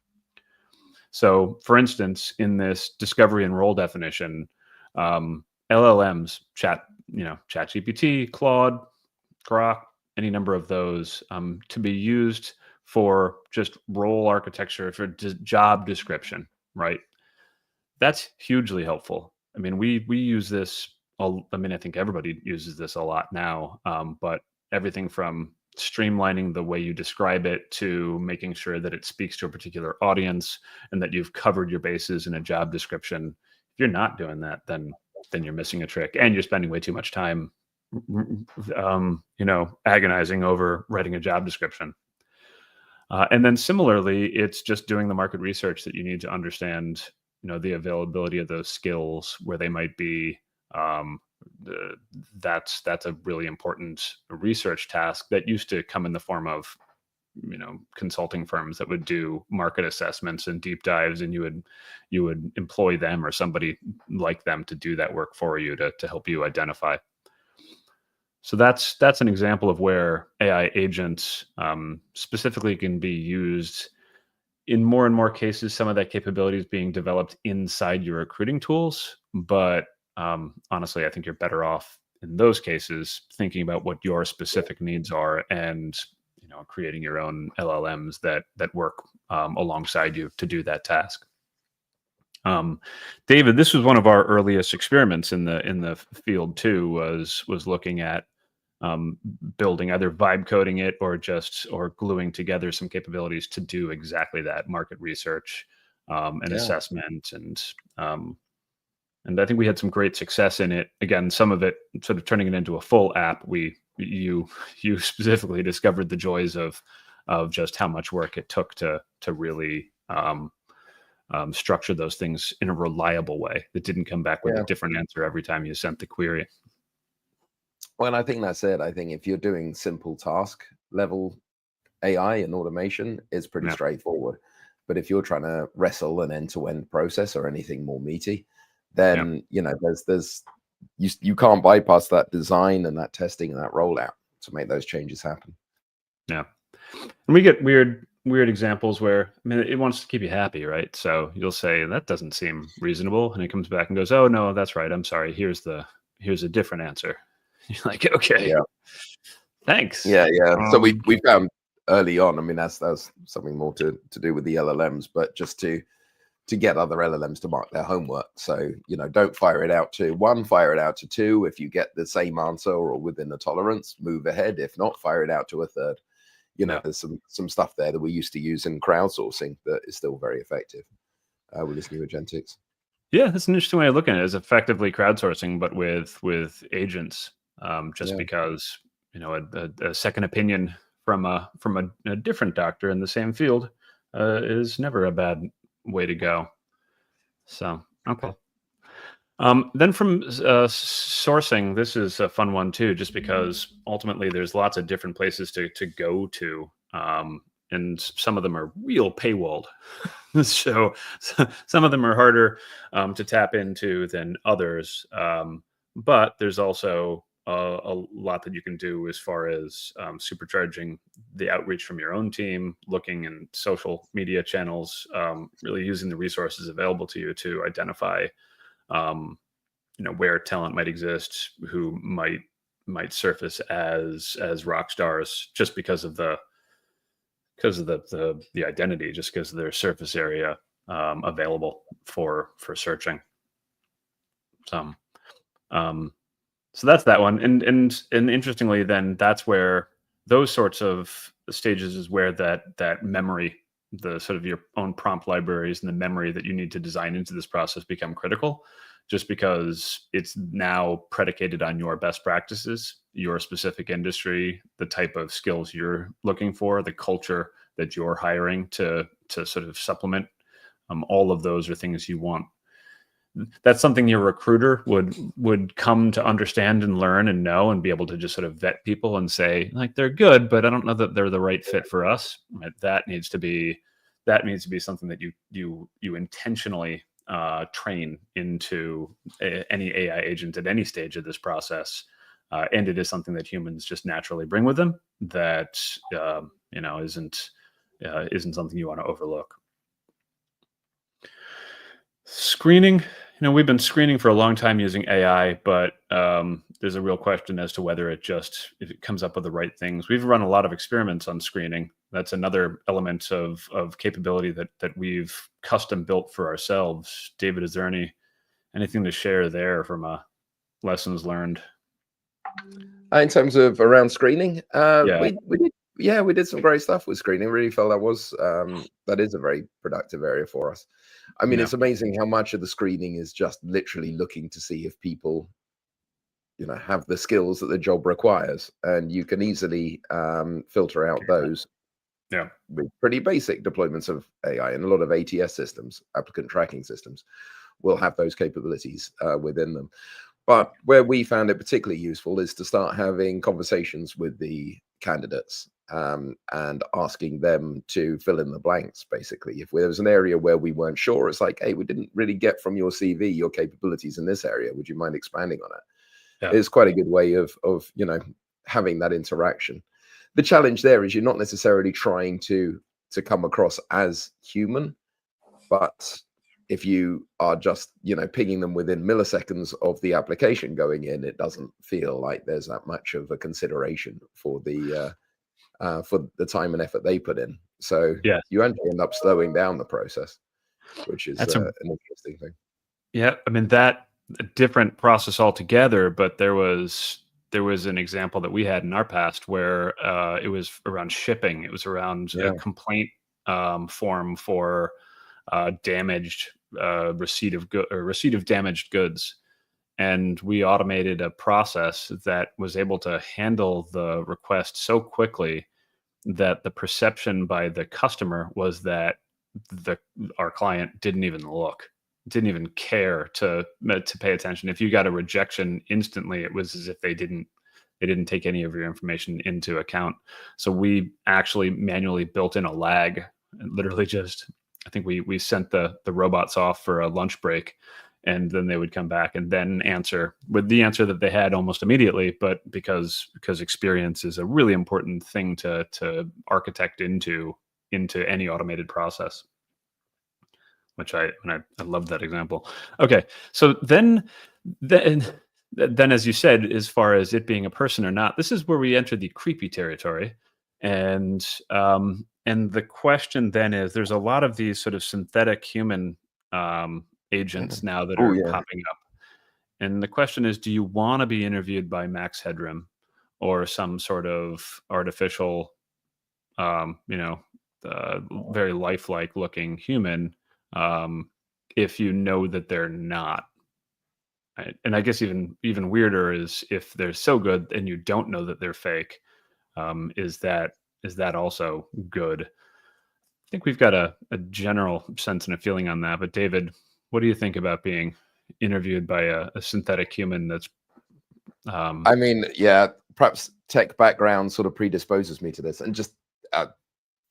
So, for instance, in this discovery and role definition, LLMs, ChatGPT, Claude, Grok, any number of those, to be used for just role architecture, for job description, right? That's hugely helpful. I mean, we use this. I think everybody uses this a lot now, but everything from streamlining the way you describe it to making sure that it speaks to a particular audience and that you've covered your bases in a job description. If you're not doing that, then you're missing a trick, and you're spending way too much time, agonizing over writing a job description. And then similarly, it's just doing the market research that you need to understand, the availability of those skills, where they might be. That's a really important research task that used to come in the form of, consulting firms that would do market assessments and deep dives, and you would employ them or somebody like them to do that work for you to help you identify. So that's an example of where AI agents specifically can be used. In more and more cases, some of that capability is being developed inside your recruiting tools. But honestly, I think you're better off in those cases thinking about what your specific needs are and creating your own LLMs that work alongside you to do that task. David, this was one of our earliest experiments in the field too. Was looking at building, either vibe coding it or gluing together some capabilities to do exactly that: market research and assessment. And I think we had some great success in it. Again, some of it sort of turning it into a full app. You specifically discovered the joys of just how much work it took to really structure those things in a reliable way that didn't come back with a different answer every time you sent the query. Well, I think that's it. I think if you're doing simple task level AI and automation, it's pretty straightforward. But if you're trying to wrestle an end-to-end process or anything more meaty, then there's you can't bypass that design and that testing and that rollout to make those changes happen. Yeah, and we get weird examples where, it wants to keep you happy, right? So you'll say that doesn't seem reasonable, and it comes back and goes, "Oh no, that's right. I'm sorry. Here's a different answer." You're like, "Okay, thanks." Yeah. So we found early on. That's something more to do with the LLMs, but just to get other LLMs to mark their homework. So, don't fire it out to 1, fire it out to 2. If you get the same answer or within the tolerance, move ahead. If not, fire it out to a 3rd. There's some stuff there that we used to use in crowdsourcing that is still very effective with this new agentics. Yeah, that's an interesting way of looking at it. It's effectively crowdsourcing, but with agents. Because a second opinion from a different doctor in the same field is never a bad way to go. So, okay. Then from sourcing, this is a fun one too, just because ultimately there's lots of different places to go to, and some of them are real paywalled. So some of them are harder to tap into than others. But there's also a lot that you can do as far as supercharging the outreach from your own team, looking in social media channels, really using the resources available to you to identify, where talent might exist, who might surface as rock stars just because of the identity, just because of their surface area available for searching. So that's that one, and interestingly, then that's where those sorts of stages is where that memory, the sort of your own prompt libraries and the memory that you need to design into this process become critical, just because it's now predicated on your best practices, your specific industry, the type of skills you're looking for, the culture that you're hiring to sort of supplement. All of those are things you want. That's something your recruiter would come to understand and learn and know, and be able to just sort of vet people and say, like, they're good, but I don't know that they're the right fit for us. Right? That needs to be something that you intentionally train into any AI agent at any stage of this process. And it is something that humans just naturally bring with them that isn't something you want to overlook. Screening, we've been screening for a long time using AI, but there's a real question as to whether if it comes up with the right things. We've run a lot of experiments on screening. That's another element of capability that we've custom built for ourselves. David, is there anything to share there from lessons learned? In terms of around screening, Yeah. we did some great stuff with screening. Really felt that is a very productive area for us. I mean, Yeah. it's amazing how much of the screening is just literally looking to see if people, have the skills that the job requires, and you can easily filter out those. Yeah. With pretty basic deployments of AI, and a lot of ATS systems, applicant tracking systems, will have those capabilities within them. But where we found it particularly useful is to start having conversations with the candidates and asking them to fill in the blanks. Basically, if there was an area where we weren't sure, it's like, hey, we didn't really get from your CV your capabilities in this area. Would you mind expanding on it? Yeah. It's quite a good way of having that interaction. The challenge there is you're not necessarily trying to come across as human, but if you are just pinging them within milliseconds of the application going in, it doesn't feel like there's that much of a consideration for the time and effort they put in. So Yeah. you actually end up slowing down the process, which is an interesting thing. Yeah, I mean, that a different process altogether, but there was an example that we had in our past where it was around shipping. It was around a complaint form for damaged receipt of damaged goods, and we automated a process that was able to handle the request so quickly that the perception by the customer was that our client didn't even care to pay attention. If you got a rejection instantly, it was as if they didn't take any of your information into account. So we actually manually built in a lag, and literally just, I think we sent the robots off for a lunch break, and then they would come back and then answer with the answer that they had almost immediately. But because experience is a really important thing to architect into any automated process, which I love that example. Okay, so then as you said, as far as it being a person or not, this is where we enter the creepy territory, and the question then is, there's a lot of these sort of synthetic human agents now that are popping up, and the question is, do you want to be interviewed by Max Headroom or some sort of artificial, very lifelike looking human, if you know that they're not? Right? And I guess even weirder is if they're so good and you don't know that they're fake. Is that also good? I think we've got a general sense and a feeling on that. But David, what do you think about being interviewed by a synthetic human that's I mean, perhaps tech background sort of predisposes me to this, and just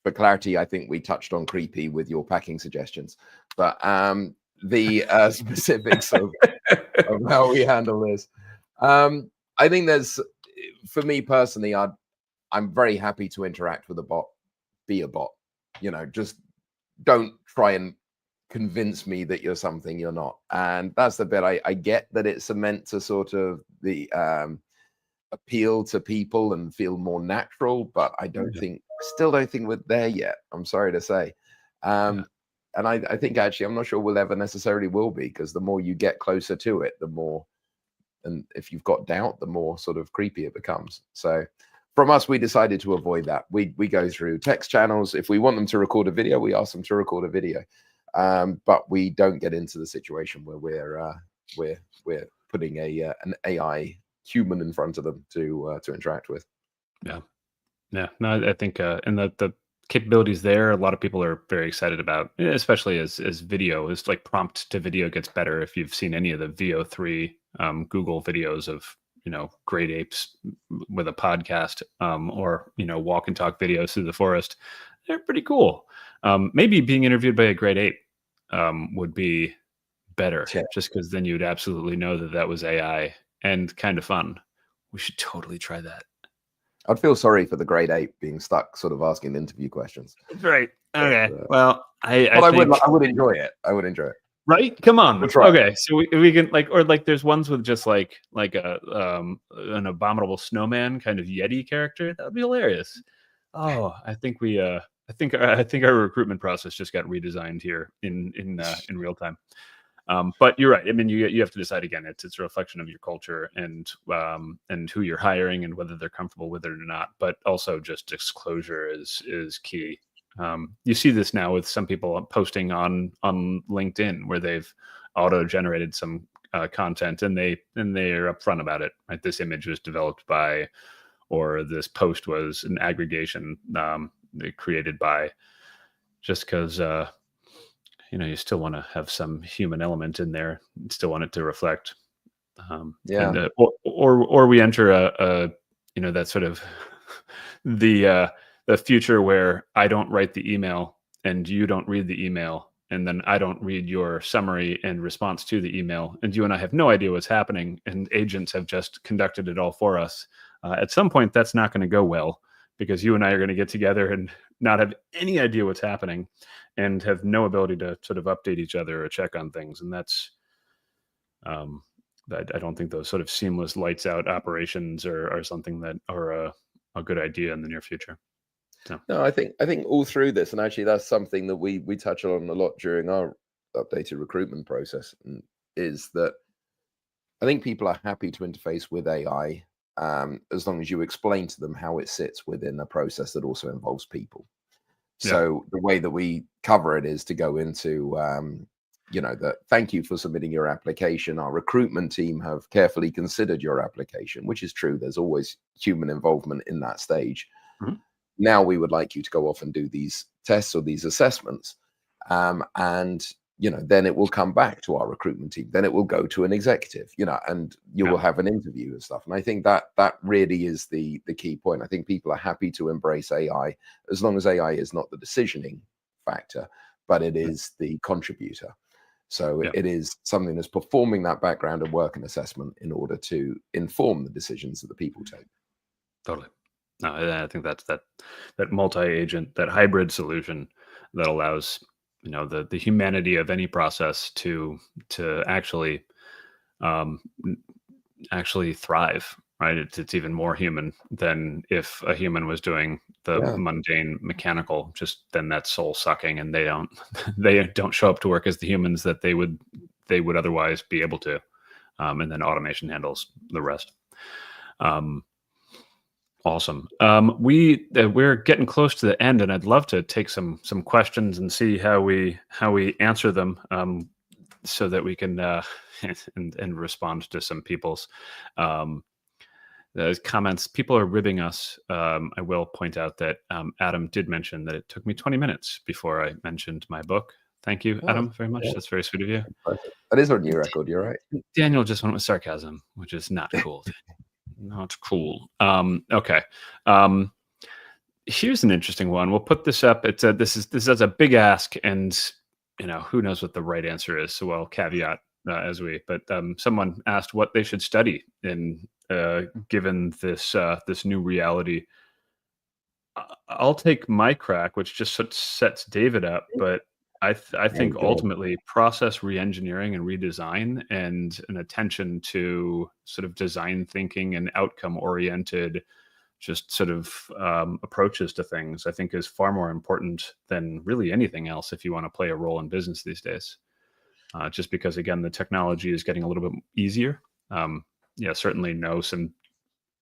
for clarity, I think we touched on creepy with your packing suggestions, but the specifics of how we handle this. I think there's, for me personally, I'm very happy to interact with a bot, be a bot, just don't try and convince me that you're something you're not. And that's the bit I get, that it's meant to sort of the appeal to people and feel more natural, but I still don't think we're there yet. I'm sorry to say. And I think actually, I'm not sure we'll ever necessarily will be, because the more you get closer to it, the more, and if you've got doubt, the more sort of creepy it becomes. So from us, we decided to avoid that. We go through text channels. If we want them to record a video, we ask them to record a video. But we don't get into the situation where we're putting an AI human in front of them to interact with. No, I think and the capabilities there, a lot of people are very excited about, especially as video is like prompt to video gets better. If you've seen any of the VO3 Google videos of great apes with a podcast, or walk and talk videos through the forest, they're pretty cool. Maybe being interviewed by a great ape would be better, just because then you'd absolutely know that was AI and kind of fun. We should totally try that. I'd feel sorry for the great ape being stuck sort of asking interview questions. Right. Okay. Well, I would enjoy it. I would enjoy it. Right? Come on. We'll try. Okay. So we can there's ones with just like a an abominable snowman kind of Yeti character. That would be hilarious. Oh, I think our recruitment process just got redesigned here in real time. But you're right. I mean, you have to decide again. It's a reflection of your culture and who you're hiring and whether they're comfortable with it or not. But also, just disclosure is key. You see this now with some people posting on LinkedIn where they've auto-generated some content and they are upfront about it. Right, this image was developed by, or this post was an aggregation created by, just because. You still want to have some human element in there. You still want it to reflect. Or we enter a that sort of the future where I don't write the email and you don't read the email, and then I don't read your summary and response to the email, and you and I have no idea what's happening, and agents have just conducted it all for us. At some point, that's not going to go well, because you and I are going to get together and not have any idea what's happening and have no ability to sort of update each other or check on things. And that's, I don't think those sort of seamless lights out operations are something that are a good idea in the near future. So. No, I think all through this, and actually that's something that we touch on a lot during our updated recruitment process, is that I think people are happy to interface with AI as long as you explain to them how it sits within a process that also involves people. So the way that we cover it is to go into, that thank you for submitting your application. Our recruitment team have carefully considered your application, which is true. There's always human involvement in that stage. Mm-hmm. Now we would like you to go off and do these tests or these assessments. And then it will come back to our recruitment team. Then it will go to an executive, and you will have an interview and stuff. And I think that really is the key point. I think people are happy to embrace AI as long as AI is not the decisioning factor, but it is the contributor. So it is something that's performing that background and work and assessment in order to inform the decisions that the people take. Totally. No, I think that's that multi-agent, that hybrid solution that allows the humanity of any process to actually thrive, right? It's even more human than if a human was doing the mundane mechanical, just then that's soul sucking, and they don't show up to work as the humans that they would otherwise be able to, and then automation handles the rest. Awesome. We're getting close to the end, and I'd love to take some questions and see how we answer them, so that we can and respond to some people's comments. People are ribbing us. I will point out that Adam did mention that it took me 20 minutes before I mentioned my book. Thank you, Adam, very much. That's very sweet of you. That is our new record. You're right. Daniel just went with sarcasm, which is not cool. Not cool. Okay. Here's an interesting one. We'll put this up. This is a big ask, and who knows what the right answer is. So I'll caveat but someone asked what they should study in given this new reality. I'll take my crack, which just sets David up, but I think ultimately process reengineering and redesign and an attention to sort of design thinking and outcome oriented just sort of approaches to things, I think is far more important than really anything else if you want to play a role in business these days. Just because, again, the technology is getting a little bit easier. Certainly know some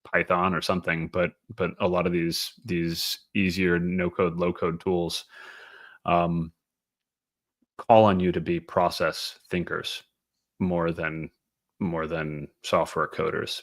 Python or something, but a lot of these easier no code, low code tools call on you to be process thinkers more than software coders.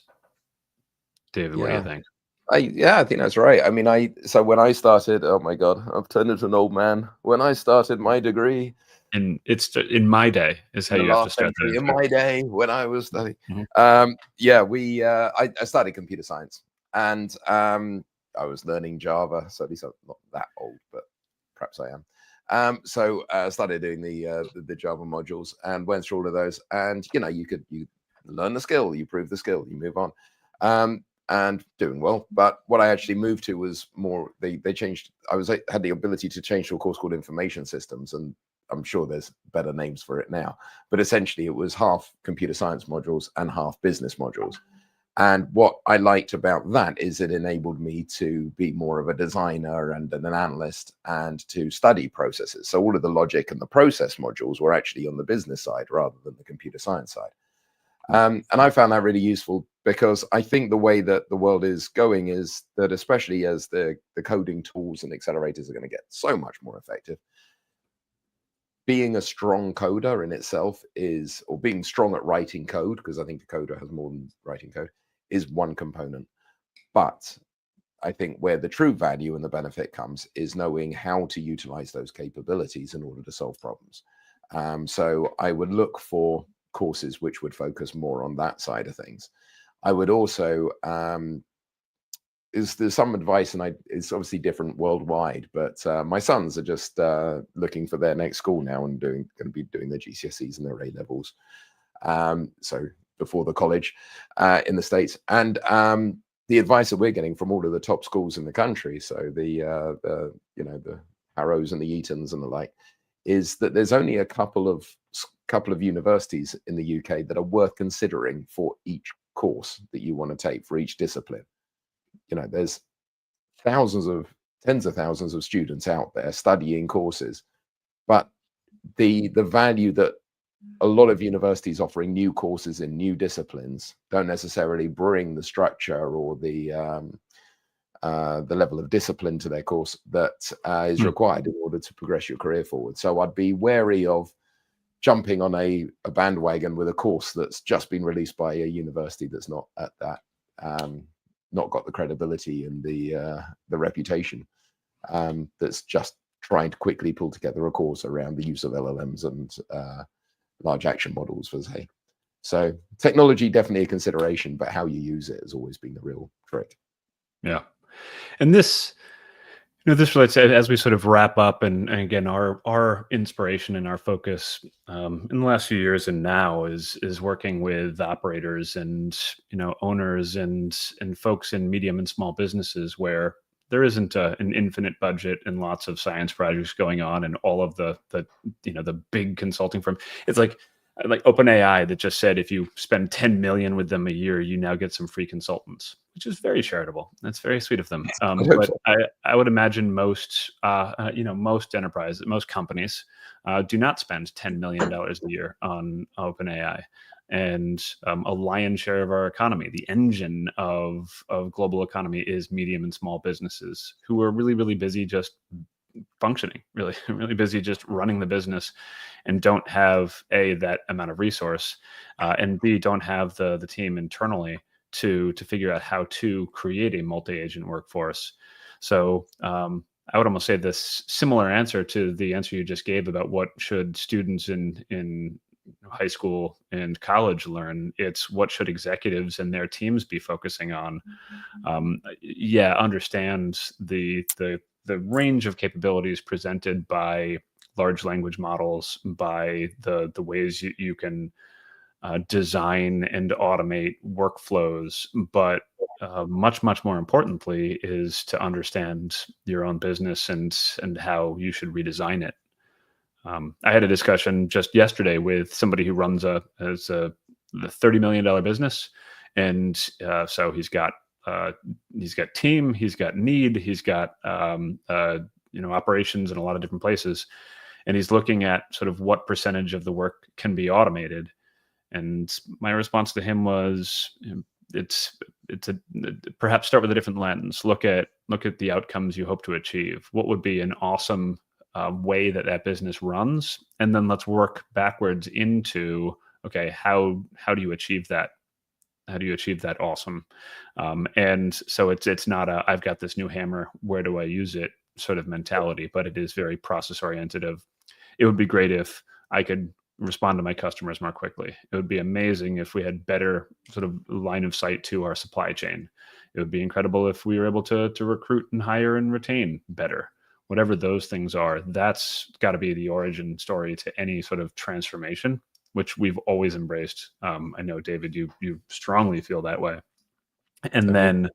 David, what do you think? I think that's right. I mean, so when I started, oh my God, I've turned into an old man. When I started my degree, and it's in my day is how you have to start that. In my day, when I was studying, Mm-hmm. I studied computer science, and I was learning Java. So at least I'm not that old, but perhaps I am. So I started doing the Java modules and went through all of those. And you learn the skill, you prove the skill, you move on. And doing well. But what I actually moved to was more, they changed, had the ability to change to a course called information systems, and I'm sure there's better names for it now, but essentially it was half computer science modules and half business modules. And what I liked about that is it enabled me to be more of a designer and an analyst and to study processes. So all of the logic and the process modules were actually on the business side rather than the computer science side. And I found that really useful because I think the way that the world is going is that, especially as the coding tools and accelerators are going to get so much more effective, being a strong coder in itself or being strong at writing code, because I think the coder has more than writing code, is one component. But I think where the true value and the benefit comes is knowing how to utilize those capabilities in order to solve problems. So I would look for courses which would focus more on that side of things. I would also there's some advice, and it's obviously different worldwide, but my sons are just looking for their next school now and going to be doing their GCSEs and their A levels, so before the college in the States. And the advice that we're getting from all of the top schools in the country, so the Harrows and the Eatons and the like, is that there's only a couple of universities in the UK that are worth considering for each course that you want to take, for each discipline. There's tens of thousands of students out there studying courses, but the value that a lot of universities offering new courses in new disciplines don't necessarily bring the structure or the level of discipline to their course that is required in order to progress your career forward. So I'd be wary of jumping on a bandwagon with a course that's just been released by a university that's not at that, not got the credibility and the reputation, that's just trying to quickly pull together a course around the use of LLMs and large action models, for say. So technology definitely a consideration, but how you use it has always been the real trick. Yeah. And this relates as we sort of wrap up, and again, our inspiration and our focus in the last few years and now is working with operators and owners and folks in medium and small businesses where there isn't an infinite budget and lots of science projects going on and all of the big consulting firm. It's like OpenAI that just said if you spend 10 million with them a year, you now get some free consultants, which is very charitable. That's very sweet of them. But I would imagine most enterprises, most companies do not spend $10 million a year on OpenAI. And a lion's share of our economy, the engine of global economy, is medium and small businesses who are really, really busy just functioning, really, really busy just running the business, and don't have that amount of resource, and B, don't have the team internally to figure out how to create a multi-agent workforce. So I would almost say this similar answer to the answer you just gave about what should students in high school and college learn. It's what should executives and their teams be focusing on. Understand the range of capabilities presented by large language models, by the ways you can design and automate workflows, but much more importantly is to understand your own business and how you should redesign it. I had a discussion just yesterday with somebody who runs a $30 million business, and so he's got team, he's got need, he's got operations in a lot of different places, and he's looking at sort of what percentage of the work can be automated. And my response to him was, perhaps start with a different lens. Look at the outcomes you hope to achieve. What would be an awesome way that business runs, and then let's work backwards into, okay, how do you achieve that? How do you achieve that awesome? And so it's not a I've got this new hammer, where do I use it sort of mentality, but it is very process oriented. Of it would be great if I could respond to my customers more quickly. It would be amazing if we had better sort of line of sight to our supply chain. It would be incredible if we were able to recruit and hire and retain better. Whatever those things are, that's got to be the origin story to any sort of transformation, which we've always embraced. I know, David, you strongly feel that way. And then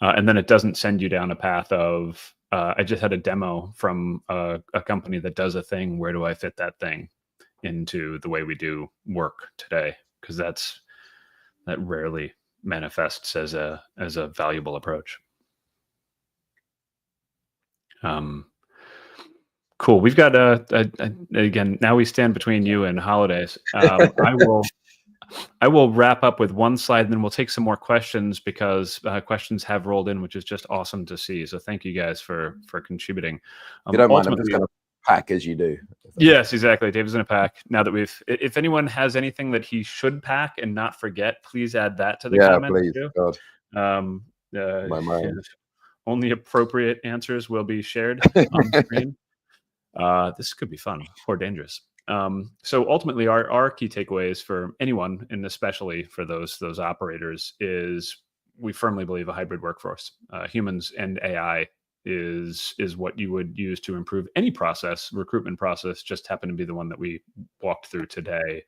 it doesn't send you down a path of, I just had a demo from a company that does a thing. Where do I fit that thing into the way we do work today? Because that rarely manifests as a valuable approach. Cool. We've got again, now we stand between you and holidays. I will wrap up with one slide, and then we'll take some more questions, because questions have rolled in, which is just awesome to see. So thank you guys for contributing. You don't mind, I'm just going to pack as you do. Yes, exactly. David's in a pack. Now that if anyone has anything that he should pack and not forget, please add that to the comments. Please, too. God. My mind. Only appropriate answers will be shared on screen. This could be fun or dangerous. So ultimately, our key takeaways for anyone, and especially for those operators, is we firmly believe a hybrid workforce. Humans and AI is what you would use to improve any process. Recruitment process just happened to be the one that we walked through today.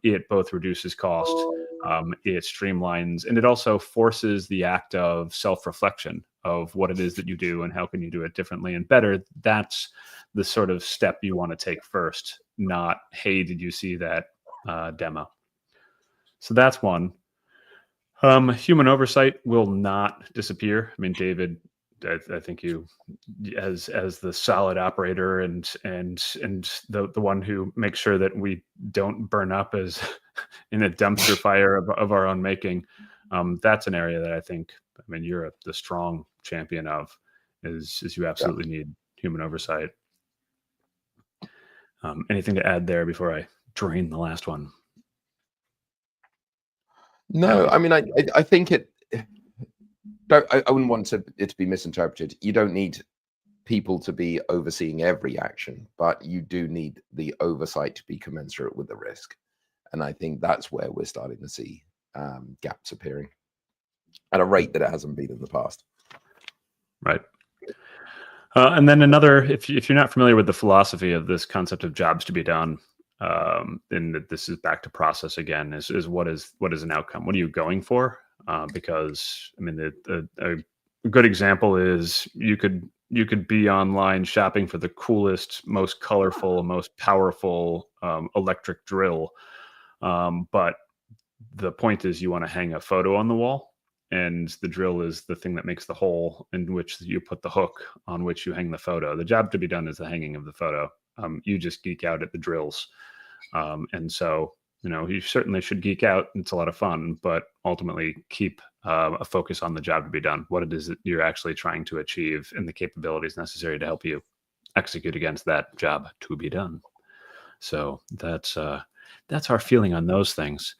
It both reduces cost, it streamlines, and it also forces the act of self-reflection of what it is that you do and how can you do it differently and better. That's the sort of step you want to take first, not, hey, did you see that demo? So that's one. Human oversight will not disappear. I mean, David, I think you, as the solid operator and the one who makes sure that we don't burn up as in a dumpster fire of our own making, that's an area that I think, I mean, you're the strong champion of, is you absolutely need human oversight. Anything to add there before I drain the last one? No, I mean, I think I wouldn't want it to be misinterpreted. You don't need people to be overseeing every action, but you do need the oversight to be commensurate with the risk. And I think that's where we're starting to see gaps appearing at a rate that it hasn't been in the past. Right. And then another, if you're not familiar with the philosophy of this concept of jobs to be done, and that this is back to process again, is what is an outcome? What are you going for? Because I mean, a good example is you could be online shopping for the coolest, most colorful, most powerful electric drill, but the point is you want to hang a photo on the wall, and the drill is the thing that makes the hole in which you put the hook on which you hang the photo. The job to be done is the hanging of the photo. You just geek out at the drills, and so you certainly should geek out. It's a lot of fun, but ultimately keep a focus on the job to be done, what it is that you're actually trying to achieve, and the capabilities necessary to help you execute against that job to be done. So that's our feeling on those things.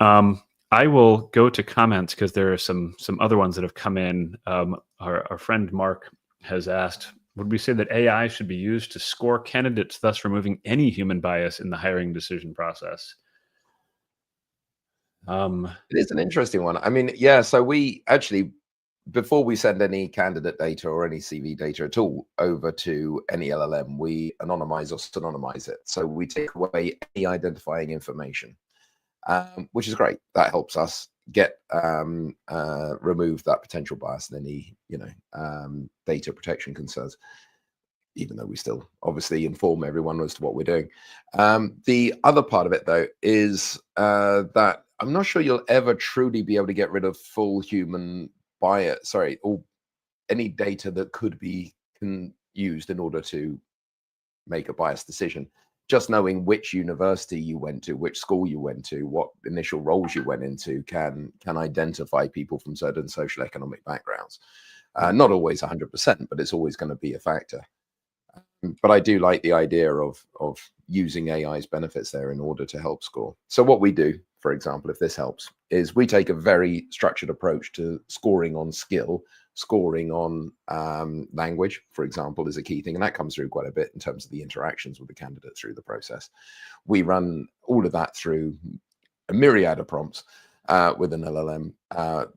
I will go to comments because there are some other ones that have come in. Our friend Mark has asked, would we say that AI should be used to score candidates, thus removing any human bias in the hiring decision process? It is an interesting one. I mean, yeah, so we actually, before we send any candidate data or any CV data at all over to any LLM, we anonymize or pseudonymize it. So we take away any identifying information, which is great. That helps us get remove that potential bias and any data protection concerns, even though we still obviously inform everyone as to what we're doing. The other part of it, though, is that I'm not sure you'll ever truly be able to get rid of full human bias, sorry, or any data that could be used in order to make a biased decision. Just knowing which university you went to, which school you went to, what initial roles you went into can identify people from certain social economic backgrounds. Not always 100%, but it's always going to be a factor. But I do like the idea of using AI's benefits there in order to help score. So what we do, for example, if this helps, is we take a very structured approach to scoring on skill. Scoring on language, for example, is a key thing, and that comes through quite a bit in terms of the interactions with the candidate through the process. We run all of that through a myriad of prompts with an LLM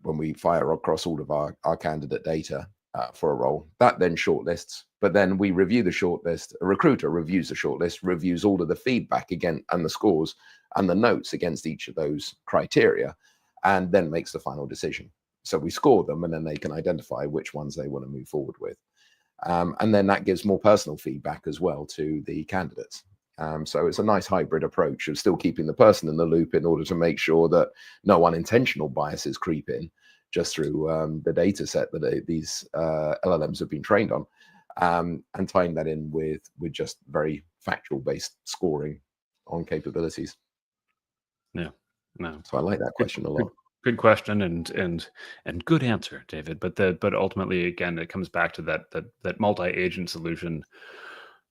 when we fire across all of our candidate data for a role. That then shortlists, but then we review the shortlist. A recruiter reviews the shortlist, reviews all of the feedback again and the scores and the notes against each of those criteria, and then makes the final decision. So we score them, and then they can identify which ones they want to move forward with. And then that gives more personal feedback as well to the candidates. So it's a nice hybrid approach of still keeping the person in the loop in order to make sure that no unintentional biases creep in just through the data set that these LLMs have been trained on, and tying that in with just very factual based scoring on capabilities. Yeah, no. So I like that question a lot. Good question and good answer, David. But ultimately, again, it comes back to that multi-agent solution.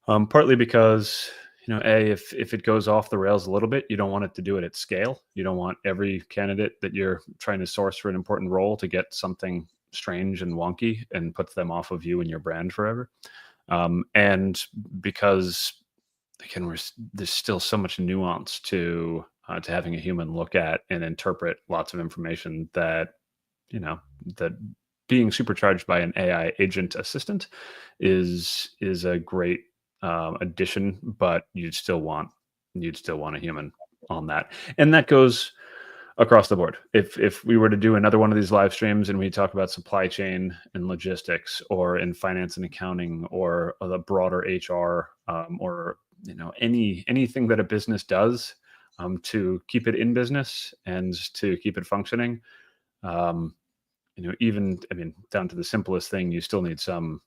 Partly because if it goes off the rails a little bit, you don't want it to do it at scale. You don't want every candidate that you're trying to source for an important role to get something strange and wonky and puts them off of you and your brand forever. And because again, there's still so much nuance to having a human look at and interpret lots of information that that being supercharged by an AI agent assistant is a great addition, but you'd still want a human on that, and that goes across the board. If we were to do another one of these live streams and we talk about supply chain and logistics, or in finance and accounting, or the broader HR, or anything that a business does to keep it in business and to keep it functioning, even down to the simplest thing, you still need some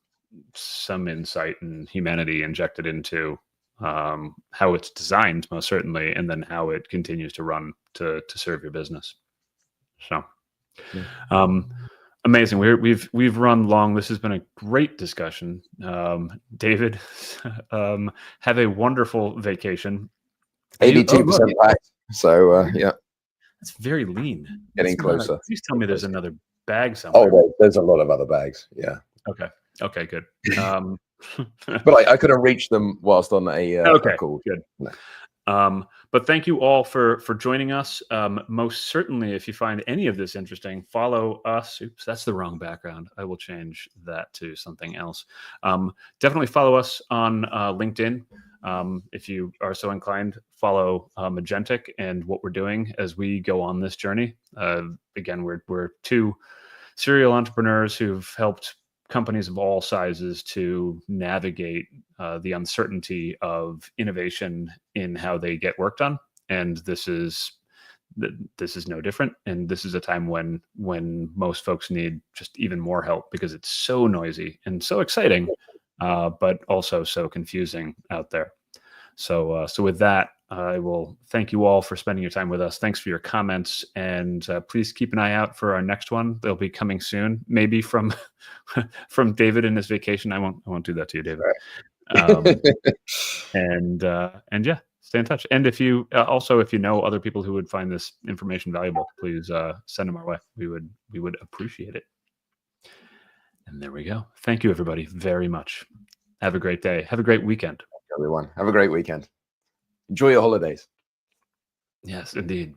insight and humanity injected into how it's designed, most certainly, and then how it continues to run to serve your business. So amazing. We've run long. This has been a great discussion. David, have a wonderful vacation. 82% packed. So yeah, that's very lean. Getting closer. Please tell me there's another bag somewhere. Oh, there's a lot of other bags. Yeah. Okay, good. But I couldn't reach them whilst on a call. Good. No. But thank you all for joining us. Most certainly, if you find any of this interesting, follow us. Oops, that's the wrong background. I will change that to something else. Definitely follow us on LinkedIn. If you are so inclined, follow Agentic and what we're doing as we go on this journey. Again, we're two serial entrepreneurs who've helped companies of all sizes to navigate the uncertainty of innovation in how they get work done. And this is no different. And this is a time when most folks need just even more help, because it's so noisy and so exciting, but also so confusing out there. So with that, I will thank you all for spending your time with us. Thanks for your comments, and please keep an eye out for our next one. They'll be coming soon, maybe from David in his vacation. I won't do that to you, David. And yeah, stay in touch. And if you know other people who would find this information valuable, please send them our way. We would appreciate it. And there we go. Thank you, everybody, very much. Have a great day. Have a great weekend. Everyone, have a great weekend. Enjoy your holidays. Yes, indeed.